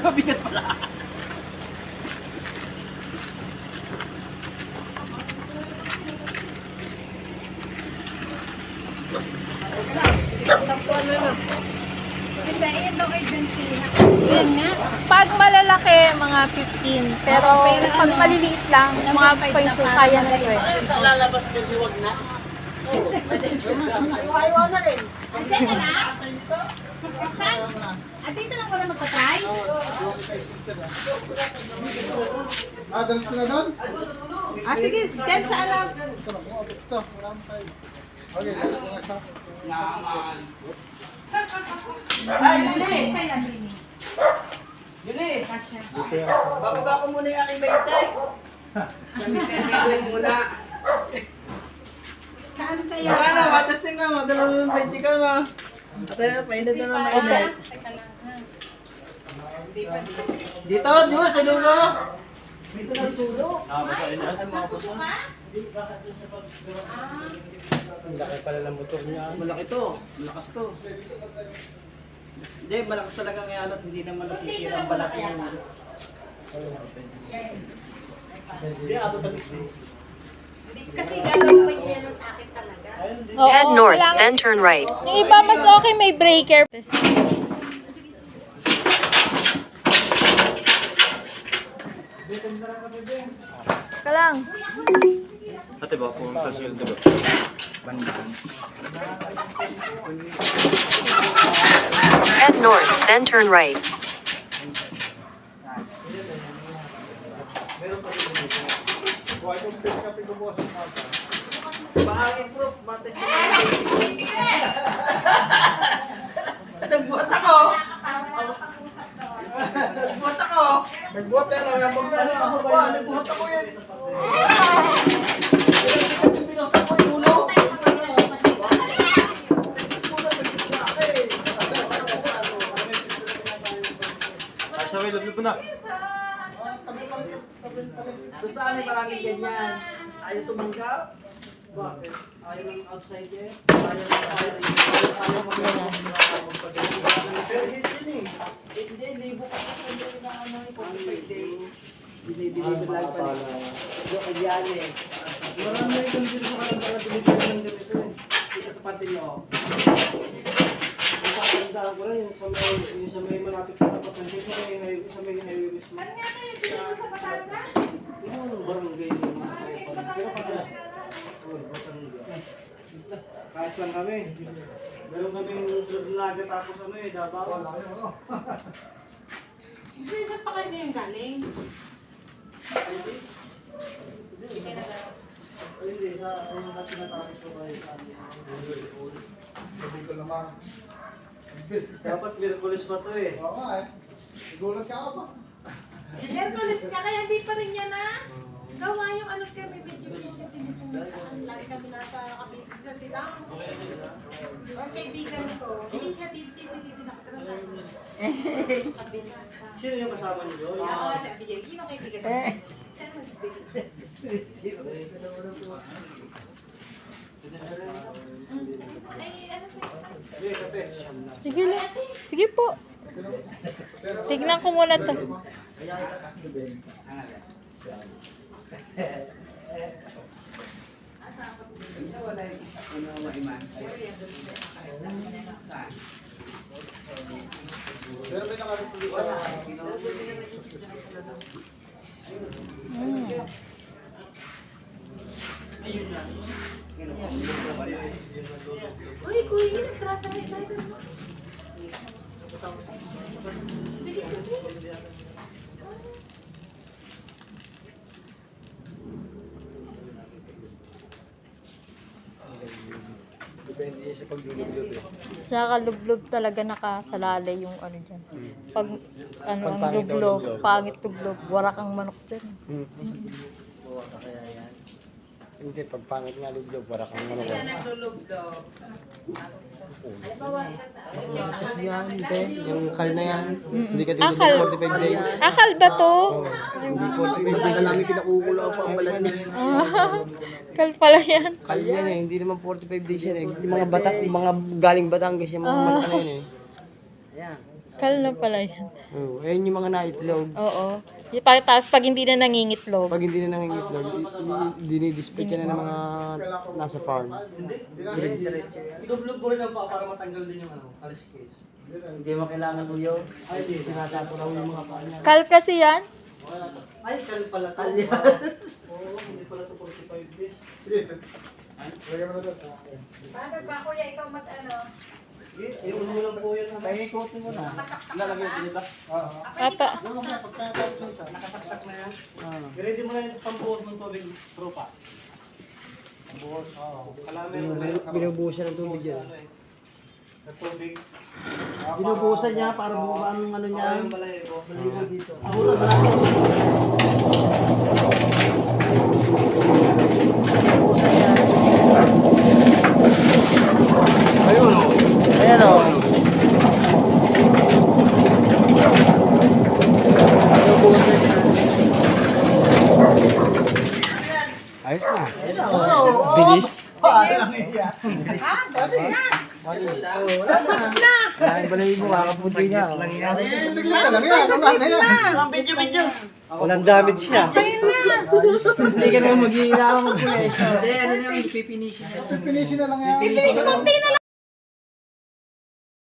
Mabigat pala. Yan nga. Pag malalaki, mga 15. Pero pag maliliit lang, mga 5 kaya na ito eh. Lalabas ka huwag na. Ayaw na rin. Andiyan ka na? At dito lang pala magtatry? Dalit ko na doon? Sige, dyan sa alam. Ito, marami tayo. Okay, dalit ko na isa. Ay, Yuli! Kaya, Brini. Yuli! Bababa ko muna yung aking baitay. Muna. Saan kaya? Baka na, matesting na. Madala mo yung baitay ka na. At ayun, painit na naman mainit. Teka lang, ha? Dito, Diyos, sa lulo. Dito na sulo. Matuto ka? Laki pala ng motor niya. Malaki to. Malakas to. Hindi, malakas talaga ngayon at hindi naman nasisira ang balat mo. Kasi gagawin pa niya yan sa akin talaga. Head north, kailangan- then turn right. Yung iba mas okay, may breaker. Ka lang. Ate ba, pumunta siya dito. Head north, then turn right. Buhay kong pinakapin ko bukas ng mata. Pang-improve, matesting na yung baitay. Nagbuhat ako! Nagbuhat ako! Nagbuhat na lang, nabag na lang. Nagbuhat ako yan! Pinuhat ko yung ulo! Sa may lublob ko na. Doon sa amin maraming ganyan. Ayaw tumanggap. Bakit? Ayaw ng outsider. Ayaw Hindi, libo ka sa kanya na ano, 45 days. Dinideliver lang pa rin. Yung kanyan eh. Marami yung dito sa kalang pala deliver ng ganito eh. Dito sa pati nyo. Tandaan ko lang yung sa may malapit sa tapat ng sa may highway mismo. Saan nga kayo dito sa Batangas? Yung barangay ng mga kaipan. Pero pagka, kahit lang kami. Meron kaming naga tapos ano eh, Davao. Hindi, saan pa kayo yung galing? Hindi, sa yung tinatapos ko kayo sa amin. Sabi ko naman. Dapat Miraculous pa to eh. Oo nga eh. Sigulat ka ka pa. Hercules ka, kaya di pa rin yan, ha? Gawa yung ano kami, medyo pinipunitaan. Lagi kami nasa kapitin sa sila. Ang kaibigan ko, hindi siya dito nakatira sa akin. Sino yung kasama niyo doon? Oo, si Ate Jackie, yung kaibigan ko. Siya ang nagbibigay. Ay, ano po yun? Sige lang. Sige po. Tignan ko muna to. Pero may nakarepulis sa... Uy, kuya, nagtratay tayo. Depende sa paglulublob eh. Sa kalublob talaga nakasalalay yung ano dyan. Pag ano Pag ang pangit daw lublob, lublob. pangit lublob, wala kang manok dyan. Oo, kaya yan. Hindi, pag pangit nga lublob, para kang ano ko. Naglulublob. Halimbawa, isang tao. Kasi yan, hindi. Yung kal na yan. Hindi ka tingin Akal. 45 days. Akal ba to? Hindi 45 Matagal days. namin pinakukula pa ang balat niya. Kal pala yan. Kal yan eh, hindi naman 45 days yan eh. Yung mga galing Batangas yung mga manok na yun eh. Ayan. Kal na pala yan. Oh, ayun yung mga naitlog. Oo. Tapos pag hindi na nangingitlog. Pag hindi na nangingitlog, dinidisplay ka na ng mga nasa farm. Diretso yan. Idublog mo rin ang paa para matanggal din yung alis case. Hindi mo kailangan uyo. Ay, hindi. Tinatapo lang yung mga paa niya. Kal kasi yan. Ay, kal pala to. Oo, hindi pala to 45 days. Paano ba, kuya, ikaw mag-ano? Iulo mo lang po yan. Paikutin mo na. Lalagyan ko dito. Papa. Nakasaksak na yan. I-ready mo na yung pambuhos ng tubig, tropa. Pambuhos, oo. Kalamer, Binubuhusan ng tubig yan. Ng tubig. Binubuhusan niya para bumaba ang ano niya. Yung balahibo. Maligo dito. Ako na lang. Ayun o. Ayan o. Ayos na. Bilis. Kaya balay mo, kakapunti niya. Walang damage siya. Hindi ka naman mag-iinama mag-pulis. Hindi, ano naman, pipinisin niya. Finish konti na lang.